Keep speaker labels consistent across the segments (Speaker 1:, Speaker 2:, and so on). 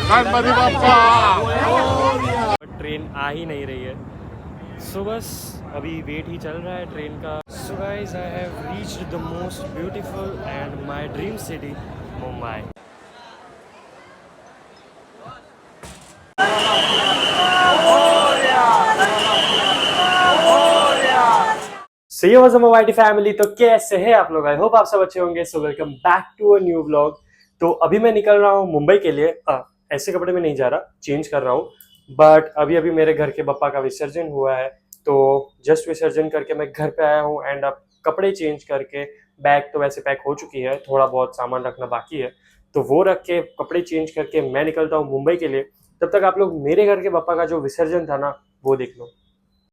Speaker 1: Ganpati Bappa.
Speaker 2: Train आ ही नहीं रही है, सो बस अभी वेट ही चल रहा है ट्रेन का। So guys, I have reached the most beautiful and my dream city, Mumbai. So ये वाज मोबाइल फैमिली। तो कैसे हैं आप लोग? आई होप आप सब अच्छे होंगे। So welcome back to a new vlog. तो अभी मैं निकल रहा हूँ मुंबई के लिए। ऐसे कपड़े में नहीं जा रहा, चेंज कर रहा हूँ। बट अभी अभी मेरे घर के बप्पा का विसर्जन हुआ है, तो जस्ट विसर्जन करके मैं घर पे आया हूँ। एंड अब कपड़े चेंज करके, बैग तो वैसे पैक हो चुकी है, थोड़ा बहुत सामान रखना बाकी है, तो वो रख के कपड़े चेंज करके मैं निकलता हूँ मुंबई के लिए। तब तक आप लोग मेरे घर के बप्पा का जो विसर्जन था ना, वो देख लो।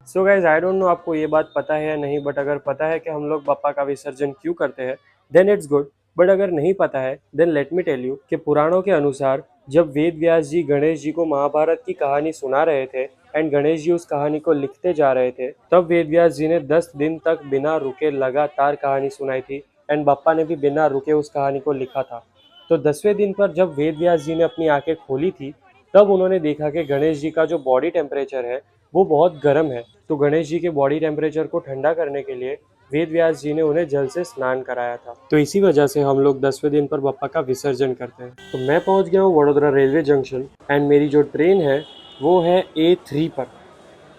Speaker 2: So guys, I don't know आपको ये बात पता है या नहीं, बट अगर पता है कि हम लोग बप्पा का विसर्जन क्यों करते हैं, देन इट्स गुड। बट अगर नहीं पता है, then let me tell you कि पुराणों के अनुसार जब वेद व्यास जी गणेश जी को महाभारत की कहानी सुना रहे थे एंड गणेश जी उस कहानी को लिखते जा रहे थे, तब वेद व्यास जी ने 10 दिन तक बिना रुके लगातार कहानी सुनाई थी। एंड बप्पा ने भी बिना रुके उस कहानी को लिखा था। तो 10वें दिन पर जब वेद व्यास जी ने अपनी आंखें खोली थी, तब उन्होंने देखा कि गणेश जी का जो बॉडी टेम्परेचर है वो बहुत गर्म है। तो गणेश जी के बॉडी टेम्परेचर को ठंडा करने के लिए वेद व्यास जी ने उन्हें जल से स्नान कराया था। तो इसी वजह से हम लोग 10वें दिन पर बप्पा का विसर्जन करते हैं। तो मैं पहुंच गया हूँ वडोदरा रेलवे जंक्शन एंड मेरी जो ट्रेन है वो है A3 पर।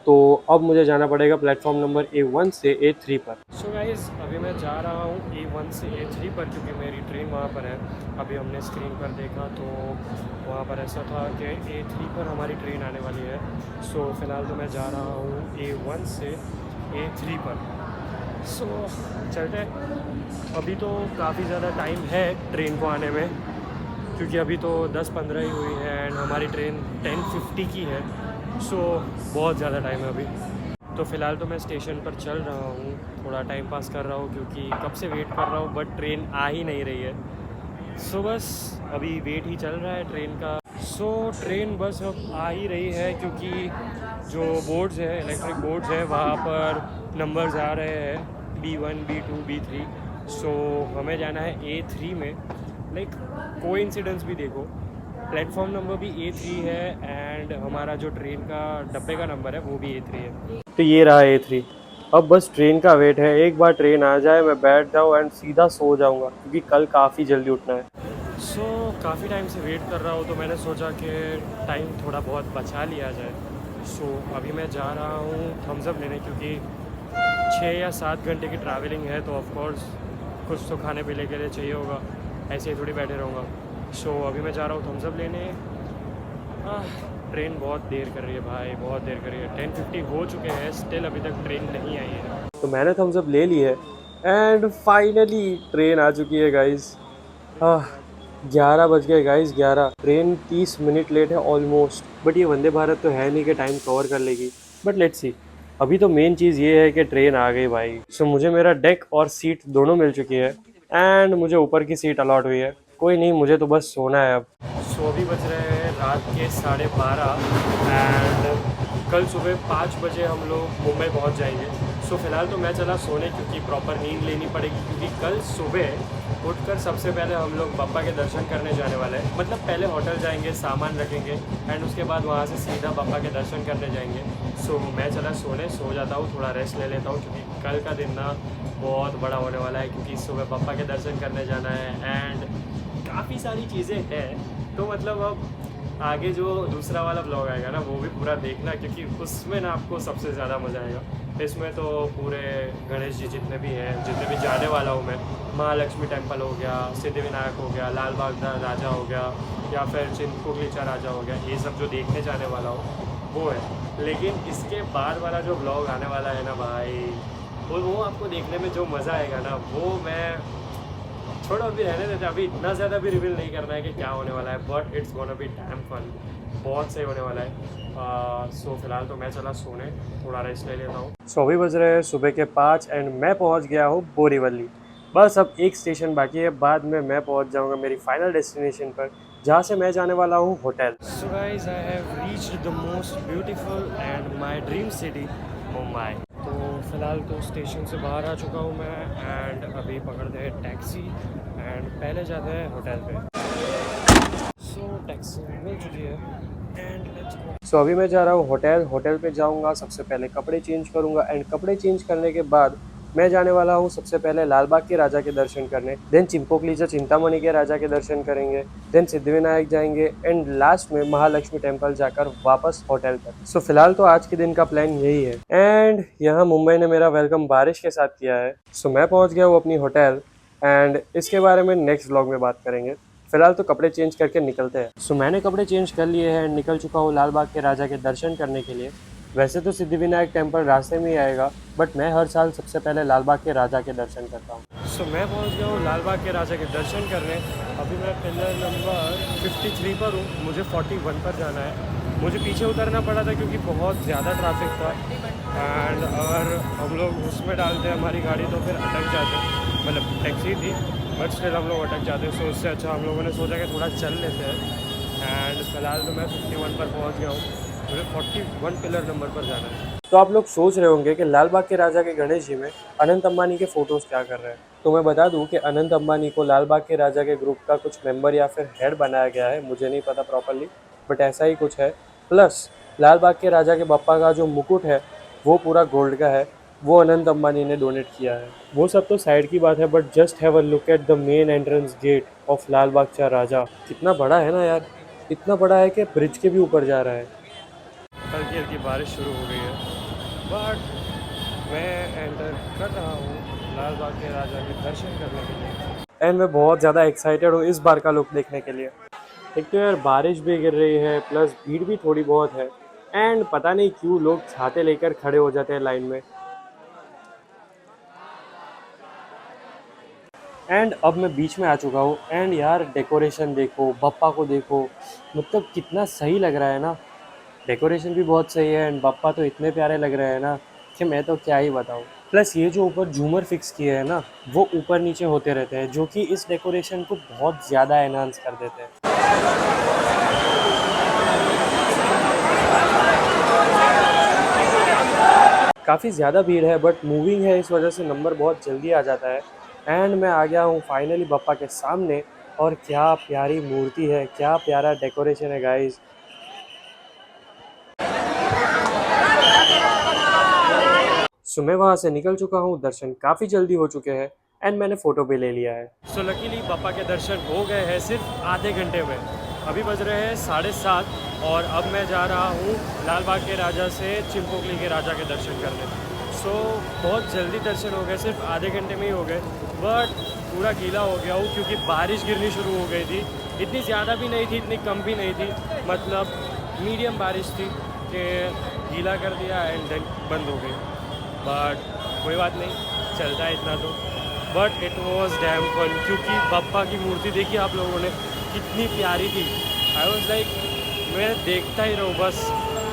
Speaker 2: तो अब मुझे जाना पड़ेगा प्लेटफॉर्म नंबर A1 से A3 पर। सो गाइस, अभी मैं जा रहा हूँ A1 से A3 पर, क्योंकि मेरी ट्रेन वहाँ पर है। अभी हमने स्क्रीन पर देखा तो वहाँ पर ऐसा था कि A3 पर हमारी ट्रेन आने वाली है। सो फ़िलहाल तो मैं जा रहा हूँ A1 से A3 पर। सो चलते हैं। अभी तो काफ़ी ज़्यादा टाइम है ट्रेन को आने में, क्योंकि अभी तो 10-15 ही हुई है एंड हमारी ट्रेन 10:50 की है। सो बहुत ज़्यादा टाइम है अभी। तो फ़िलहाल तो मैं स्टेशन पर चल रहा हूँ, थोड़ा टाइम पास कर रहा हूँ, क्योंकि कब से वेट कर रहा हूँ बट ट्रेन आ ही नहीं रही है। सो बस अभी वेट ही चल रहा है ट्रेन का। सो ट्रेन बस अब आ ही रही है, क्योंकि जो बोर्ड्स है, इलेक्ट्रिक बोर्ड्स है, वहाँ पर नंबर्स आ रहे हैं B1, B2, B3। सो हमें जाना है A3 में। लाइक कोइंसिडेंस भी देखो, प्लेटफॉर्म नंबर भी A3 है एंड हमारा जो ट्रेन का डब्बे का नंबर है वो भी A3 है। तो ये रहा A3। अब बस ट्रेन का वेट है, एक बार ट्रेन आ जाए मैं बैठ जाऊँ एंड सीधा सो जाऊँगा, क्योंकि कल काफ़ी जल्दी उठना है। सो काफ़ी टाइम से वेट कर रहा हूँ, तो मैंने सोचा कि टाइम थोड़ा बहुत बचा लिया जाए। सो अभी मैं जा रहा हूँ थम्स अप लेने, क्योंकि 6 या 7 घंटे की ट्रैवलिंग है, तो ऑफकोर्स कुछ तो खाने पीने के लिए चाहिए होगा, ऐसे ही थोड़ी बैठे रहूँगा। सो अभी मैं जा रहा हूँ थम्स अप लेने। ट्रेन बहुत देर कर रही है भाई, बहुत देर कर रही है। 10:50 हो चुके हैं, स्टिल अभी तक ट्रेन नहीं आई है। तो मैंने थम्स अप ले ली है एंड फाइनली ट्रेन आ चुकी है गाइस। 11 बज गए गाइस, 11। ट्रेन 30 मिनट लेट है ऑलमोस्ट, बट ये वंदे भारत तो है नहीं कि टाइम कवर कर लेगी। But let's see. अभी तो मेन चीज़ ये है कि ट्रेन आ गई भाई। सो मुझे मेरा डेक और सीट दोनों मिल चुकी है एंड मुझे ऊपर की सीट अलॉट हुई है। कोई नहीं, मुझे तो बस सोना है अब। सो अभी बज रहे हैं रात के 12:30 एंड कल सुबह 5 बजे हम लोग मुंबई पहुंच जाएंगे। सो फिलहाल तो मैं चला सोने, क्योंकि प्रॉपर नींद लेनी पड़ेगी, क्योंकि कल सुबह उठकर सबसे पहले हम लोग बप्पा के दर्शन करने जाने वाले हैं। मतलब पहले होटल जाएंगे, सामान रखेंगे एंड उसके बाद वहाँ से सीधा बप्पा के दर्शन करने जाएंगे। सो मैं चला सोने, सो जाता हूँ, थोड़ा रेस्ट ले लेता हूँ, क्योंकि कल का दिन ना बहुत बड़ा होने वाला है, क्योंकि सुबह बप्पा के दर्शन करने जाना है एंड काफ़ी सारी चीज़ें हैं। तो मतलब अब आगे जो दूसरा वाला ब्लॉग आएगा ना, वो भी पूरा देखना, क्योंकि उसमें ना आपको सबसे ज़्यादा मज़ा आएगा। इसमें तो पूरे गणेश जी जितने भी हैं, जितने भी जाने वाला हूँ मैं, महालक्ष्मी टेम्पल हो गया, सिद्धिविनायक हो गया, लाल बाग राजा हो गया, या फिर चिंतपूर्णिचा राजा हो गया, ये सब जो देखने जाने वाला हूँ वो है। लेकिन इसके बाद वाला जो ब्लॉग आने वाला है ना भाई, वो आपको देखने में जो मज़ा आएगा ना, वो मैं छोड़ो, अभी रहने देते। अभी इतना ज़्यादा भी रिवील नहीं करना है कि क्या होने वाला है, but it's gonna be damn fun, बहुत सही होने वाला है। सो फिलहाल तो मैं चला सोने, थोड़ा रेस्ट ले लेता हूँ। सो अभी बज रहे हैं सुबह के 5 एंड मैं पहुँच गया हूँ बोरीवली। बस अब एक स्टेशन बाकी है, बाद में मैं पहुँच जाऊँगा मेरी फाइनल डेस्टिनेशन पर, जहाँ से मैं जाने वाला हूँ hotel. So guys, I have reached the most beautiful and my dream city, Mumbai. तो फ़िलहाल तो स्टेशन से बाहर आ चुका हूँ मैं एंड अभी पकड़ते हैं टैक्सी एंड पहले जाते हैं होटल पे। सो टैक्सी नॉर्मल जो है। And let's go. सो अभी मैं जा रहा हूँ होटल पे जाऊँगा, सबसे पहले कपड़े चेंज करूँगा एंड कपड़े चेंज करने के बाद मैं जाने वाला हूँ सबसे पहले लाल बाग के राजा के दर्शन करने, देन चिंपोकलीचा चिंतामणि के राजा के दर्शन करेंगे, देन सिद्धिविनायक जाएंगे एंड लास्ट में महालक्ष्मी टेम्पल जाकर वापस होटल पर। सो फिलहाल तो आज के दिन का प्लान यही है एंड यहाँ मुंबई ने मेरा वेलकम बारिश के साथ किया है। सो मैं पहुँच गया हूँ अपनी होटल एंड इसके बारे में नेक्स्ट व्लॉग में बात करेंगे। फिलहाल तो कपड़े चेंज करके निकलते हैं। सो मैंने कपड़े चेंज कर लिए हैं, निकल चुका हूँ लाल बाग के राजा के दर्शन करने के लिए। वैसे तो सिद्धिविनायक टेम्पल रास्ते में ही आएगा, बट मैं हर साल सबसे पहले लाल बाग के राजा के दर्शन करता हूँ। सो मैं पहुँच गया हूँ लाल बाग के राजा के दर्शन करने। अभी मैं पिलर नंबर 53 पर हूँ, मुझे 41 पर जाना है। मुझे पीछे उतरना पड़ा था क्योंकि बहुत ज़्यादा ट्रैफिक था एंड अगर हम लोग उसमें डालते हमारी गाड़ी तो फिर अटक जाते, मतलब टैक्सी थी बट स्टिल हम लोग अटक जाते। सो उससे अच्छा हम लोगों ने सोचा कि थोड़ा चल लेते हैं एंड फिलहाल तो मैं 51 पर पहुंच गया हूँ, मुझे 41 पिलर नंबर पर जाना है। तो आप लोग सोच रहे होंगे कि लाल बाग के राजा के गणेश जी में अनंत अंबानी के फ़ोटोज़ क्या कर रहे हैं। तो मैं बता दूं कि अनंत अंबानी को लाल बाग के राजा के ग्रुप का कुछ मेंबर या फिर हेड बनाया गया है, मुझे नहीं पता प्रॉपरली बट ऐसा ही कुछ है। प्लस लाल बाग के राजा के बप्पा का जो मुकुट है वो पूरा गोल्ड का है, वो अनंत अंबानी ने डोनेट किया है। वो सब तो साइड की बात है but just have a look at the main entrance gate of Lalbaug ka Raja. कितना बड़ा है ना यार, इतना बड़ा है कि ब्रिज के भी ऊपर जा रहा है। हल्की हल्की बारिश शुरू हो गई है बट मैं एंटर कर रहा हूँ लाल बाग के राजा के दर्शन करने के लिए एंड मैं बहुत ज़्यादा एक्साइटेड हूँ इस बार का लुक देखने के लिए। एक तो यार बारिश भी गिर रही है प्लस भीड़ भी थोड़ी बहुत है एंड पता नहीं क्यों लोग छाते लेकर खड़े हो जाते हैं लाइन में। एंड अब मैं बीच में आ चुका हूँ एंड यार डेकोरेशन देखो, बप्पा को देखो, मतलब कितना सही लग रहा है ना। डेकोरेशन भी बहुत सही है एंड बप्पा तो इतने प्यारे लग रहे हैं ना कि मैं तो क्या ही बताऊँ। प्लस ये जो ऊपर झूमर फिक्स किए हैं ना वो ऊपर नीचे होते रहते हैं जो कि इस डेकोरेशन को बहुत ज़्यादा एनहांस कर देते हैं। काफ़ी ज़्यादा भीड़ है बट मूविंग है, इस वजह से नंबर बहुत जल्दी आ जाता है एंड मैं आ गया हूँ फाइनली बप्पा के सामने। और क्या प्यारी मूर्ति है, क्या प्यारा डेकोरेशन है गाइस। सो मैं वहाँ से निकल चुका हूँ, दर्शन काफ़ी जल्दी हो चुके हैं एंड मैंने फ़ोटो भी ले लिया है। सो लकीली बप्पा के दर्शन हो गए हैं सिर्फ आधे घंटे में। अभी बज रहे हैं 7:30 और अब मैं जा रहा हूँ लाल बाग के राजा से चिंपोकली के राजा के दर्शन करने। सो बहुत जल्दी दर्शन हो गए, सिर्फ आधे घंटे में ही हो गए बट पूरा गीला हो गया हूँ क्योंकि बारिश गिरनी शुरू हो गई थी। इतनी ज़्यादा भी नहीं थी, इतनी कम भी नहीं थी, मतलब मीडियम बारिश थी कि गीला कर दिया एंड देन बंद हो गई। बट कोई बात नहीं, चलता है इतना तो। But it was damn fun क्योंकि बप्पा की मूर्ति देखी आप लोगों ने कितनी प्यारी थी। आई वॉज लाइक मैं देखता ही रहूँ बस,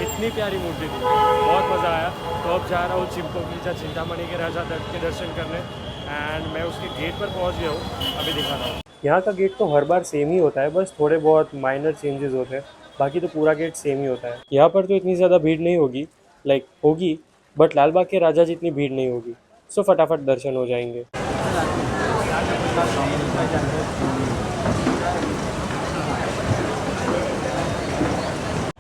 Speaker 2: इतनी प्यारी मूर्ति थी, बहुत मज़ा आया। तो अब जा रहा हूँ चिंपोकलीचा चिंतामणि के राजा के दर्शन करने एंड मैं उसके गेट पर पहुँच गया हूँ, अभी दिखा रहा हूँ। यहाँ का गेट तो हर बार सेम ही होता है, बस थोड़े बहुत माइनर चेंजेस होते हैं, बाकी तो पूरा गेट सेम ही होता है। यहाँ पर तो इतनी ज़्यादा भीड़ नहीं होगी, लाइक होगी बट लाल बाग के राजा जितनी भीड़ नहीं होगी। सो फटाफट दर्शन हो जाएंगे।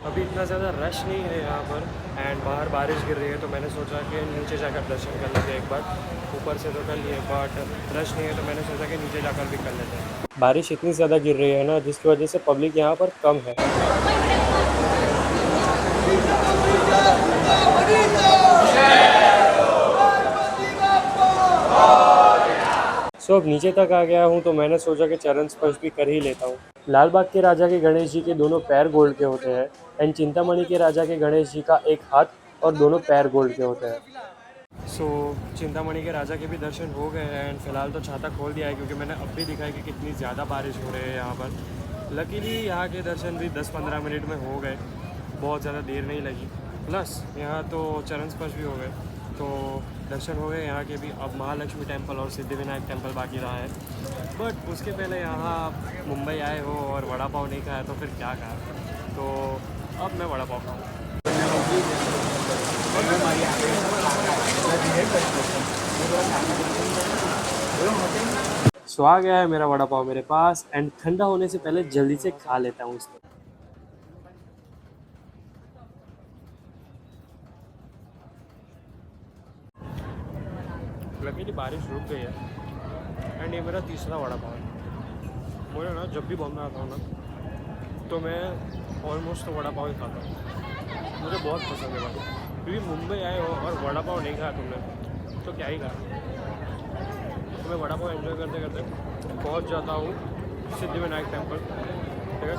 Speaker 2: अभी इतना ज़्यादा रश नहीं है यहाँ पर एंड बाहर बारिश गिर रही है तो मैंने सोचा कि नीचे जाकर दर्शन कर लेते एक बार। ऊपर से तो कर लिए बट रश नहीं है तो मैंने सोचा कि नीचे जाकर भी कर लेते हैं। बारिश इतनी ज़्यादा गिर रही है ना जिसकी वजह से पब्लिक यहाँ पर कम है। सो अब नीचे तक आ गया हूँ तो मैंने सोचा कि चरण स्पर्श भी कर ही लेता हूँ। लाल बाग के राजा के गणेश जी के दोनों पैर गोल्ड के होते हैं एंड चिंतामणि के राजा के गणेश जी का एक हाथ और दोनों पैर गोल्ड के होते हैं। सो चिंतामणि के राजा के भी दर्शन हो गए हैं एंड फिलहाल तो छाता खोल दिया है क्योंकि मैंने अब भी दिखा है कि कितनी ज़्यादा बारिश हो रही है यहाँ पर। लकीली यहाँ के दर्शन भी 10-15 मिनट में हो गए, बहुत ज़्यादा देर नहीं लगी। प्लस यहाँ तो चरण स्पर्श भी हो गए, तो दर्शन हो गए यहाँ के भी। अब महालक्ष्मी टेम्पल और सिद्धिविनायक टेम्पल बाकी रहा है बट उसके पहले यहाँ आप मुंबई आए हो और वड़ा पाव नहीं खाया तो फिर क्या खाया, तो अब मैं वड़ा पाव खाऊँ। सो आ गया है मेरा वड़ा पाव मेरे पास एंड ठंडा होने से पहले जल्दी से खा लेता हूँ इसको। लकीली बारिश रुक गई है एंड ये मेरा तीसरा वड़ा पाव है। मुझे ना जब भी बॉम्बे आता हूँ ना तो मैं ऑलमोस्ट तो वड़ा पाव ही खाता हूँ, मुझे बहुत पसंद है भाई। क्योंकि मुंबई आए हो और वड़ा पाव नहीं खाया तुमने तो क्या ही खाया। तो मैं वड़ा पाव एंजॉय करते करते पहुँच जाता हूँ सिद्धिविनायक टेम्पल, ठीक है।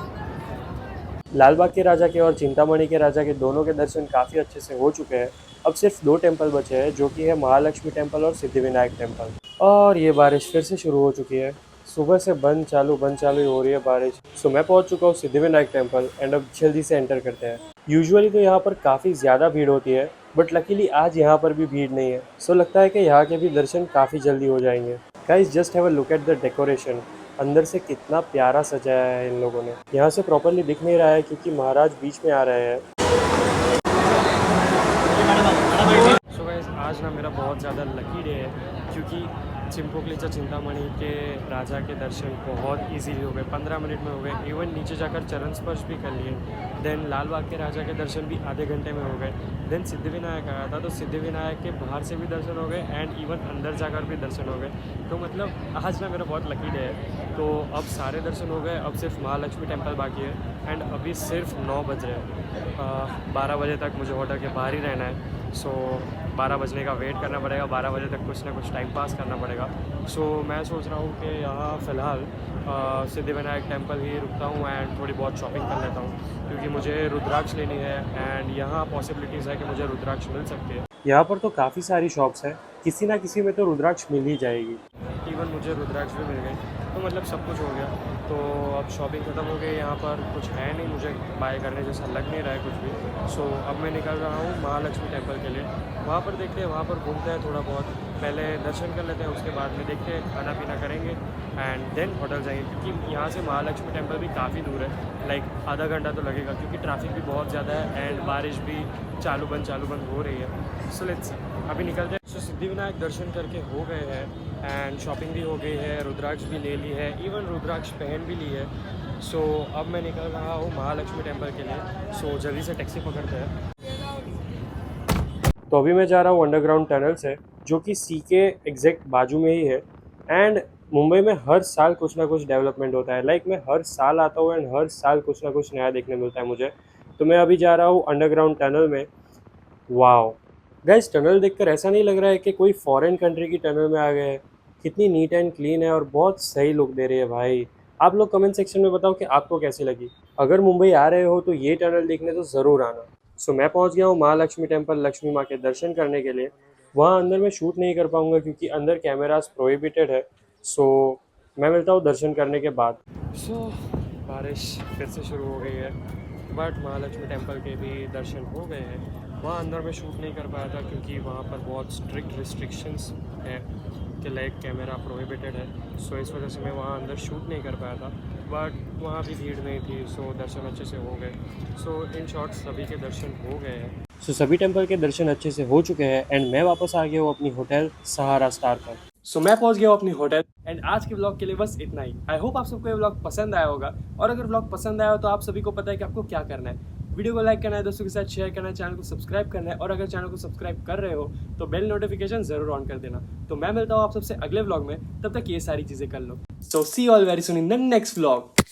Speaker 2: लाल बाग के राजा के और चिंतामणि के राजा के दोनों के दर्शन काफ़ी अच्छे से हो चुके हैं। अब सिर्फ 2 टेम्पल बचे हैं, जो कि है महालक्ष्मी टेम्पल और सिद्धिविनायक टेम्पल। और ये बारिश फिर से शुरू हो चुकी है। सुबह से बंद चालू ही हो रही है बारिश। सो मैं पहुंच चुका हूँ सिद्धिविनायक टेम्पल एंड अब जल्दी से एंटर करते हैं। यूजुअली तो यहाँ पर काफ़ी ज़्यादा भीड़ होती है, बट लकीली आज यहाँ पर भी भीड़ नहीं है। सो लगता है कि यहाँ के भी दर्शन काफ़ी जल्दी हो जाएंगे। Guys just have a look at the decoration. अंदर से कितना प्यारा सजाया है इन लोगों ने। यहाँ से प्रॉपरली दिख नहीं रहा है क्योंकि महाराज बीच में आ रहे हैं। सो गाइस आज ना मेरा बहुत ज़्यादा लकी डे है क्योंकि चिंपोकलीचा चिंतामणि के राजा के दर्शन बहुत इजीली हो गए, 15 मिनट में हो गए। इवन नीचे जाकर चरण स्पर्श भी कर लिए। देन लाल बाग के राजा के दर्शन भी आधे घंटे में हो गए। देन सिद्धिविनायक आया था तो सिद्धिविनायक के बाहर से भी दर्शन हो गए एंड इवन अंदर जाकर भी दर्शन हो गए। तो मतलब आज ना मेरा बहुत लकी डे है। तो अब सारे दर्शन हो गए, अब सिर्फ महालक्ष्मी टेम्पल बाकी है एंड अभी सिर्फ 9 बज रहे हैं। 12 बजे तक मुझे होटल के बाहर ही रहना है। सो 12 बजने का वेट करना पड़ेगा, 12 बजे तक कुछ ना कुछ टाइम पास करना पड़ेगा। सो मैं सोच रहा हूँ कि यहाँ फ़िलहाल सिद्धिविनायक टेम्पल ही रुकता हूँ एंड थोड़ी बहुत शॉपिंग कर लेता हूँ क्योंकि मुझे रुद्राक्ष लेनी है एंड यहाँ पॉसिबिलिटीज़ है कि मुझे रुद्राक्ष मिल सकती है। यहाँ पर तो काफ़ी सारी शॉप्स हैं, किसी ना किसी में तो रुद्राक्ष मिल ही जाएगी। इवन मुझे रुद्राक्ष भी मिल गई, तो मतलब सब कुछ हो गया। तो अब शॉपिंग ख़त्म हो गई, यहाँ पर कुछ है नहीं मुझे बाय करने जैसा लग नहीं रहा है कुछ भी। सो अब मैं निकल रहा हूँ महालक्ष्मी टेम्पल के लिए। वहाँ पर देखते हैं, वहाँ पर घूमते हैं थोड़ा बहुत, पहले दर्शन कर लेते हैं, उसके बाद में देखते हैं खाना पीना करेंगे एंड देन होटल जाएंगे क्योंकि यहाँ से महालक्ष्मी टेम्पल भी काफ़ी दूर है। लाइक आधा घंटा तो लगेगा क्योंकि ट्रैफिक भी बहुत ज़्यादा है एंड बारिश भी चालू बंद हो रही है। सो लेट्स अभी निकलते हैं। सो सिद्धिविनायक दर्शन करके हो गए हैं एंड शॉपिंग भी हो गई है, रुद्राक्ष भी ले ली है, इवन रुद्राक्ष पहन भी ली है। सो अब मैं निकल रहा हूँ महालक्ष्मी टेम्पल के लिए। सो जल्दी से टैक्सी पकड़ते हैं। तो अभी मैं जा रहा हूँ अंडरग्राउंड टनल से, जो कि सी के एग्जैक्ट बाजू में ही है एंड मुंबई में हर साल कुछ ना कुछ डेवलपमेंट होता है। लाइक मैं हर साल आता हूँ एंड हर साल कुछ ना कुछ नया देखने मिलता है मुझे। तो मैं अभी जा रहा हूँ अंडरग्राउंड टनल में। वाओ गाइस, टनल देखकर ऐसा नहीं लग रहा है कि कोई फॉरेन कंट्री की टनल में आ गए हैं। कितनी नीट एंड क्लीन है और बहुत सही लुक दे रही है भाई। आप लोग कमेंट सेक्शन में बताओ कि आपको कैसी लगी। अगर मुंबई आ रहे हो तो ये टनल देखने तो ज़रूर आना। सो मैं पहुंच गया हूँ महालक्ष्मी टेम्पल लक्ष्मी माँ के दर्शन करने के लिए। वहाँ अंदर मैं शूट नहीं कर पाऊँगा क्योंकि अंदर कैमरास प्रोहिबिटेड है। सो मैं मिलता हूँ दर्शन करने के बाद। सो बारिश फिर से शुरू हो गई है बट महालक्ष्मी टेम्पल के भी दर्शन हो गए हैं। वहाँ अंदर मैं शूट नहीं कर पाया था क्योंकि वहाँ पर बहुत स्ट्रिक्ट रिस्ट्रिक्शंस हैं कि लाइक कैमरा प्रोहिबिटेड है। सो इस वजह से मैं वहाँ अंदर शूट नहीं कर पाया था बट वहाँ भी भीड़ नहीं थी। सो दर्शन अच्छे से हो गए। सो इन शॉर्ट सभी के दर्शन हो गए हैं। सो सभी टेम्पल के दर्शन अच्छे से हो चुके हैं एंड मैं वापस आ गया हूँ अपनी होटल सहारा स्टार पर। सो मैं पहुंच गया हूँ अपनी होटल एंड आज के व्लॉग के लिए बस इतना ही। आई होप आप सबको ये व्लॉग पसंद आया होगा और अगर व्लॉग पसंद आया हो तो आप सभी को पता है कि आपको क्या करना है। वीडियो को लाइक करना है, दोस्तों के साथ शेयर करना है, चैनल को सब्सक्राइब करना है और अगर चैनल को सब्सक्राइब कर रहे हो तो बेल नोटिफिकेशन जरूर ऑन कर देना। तो मैं मिलता हूँ आप सबसे अगले व्लॉग में, तब तक ये सारी चीजें कर लो। So see all very soon in the next vlog.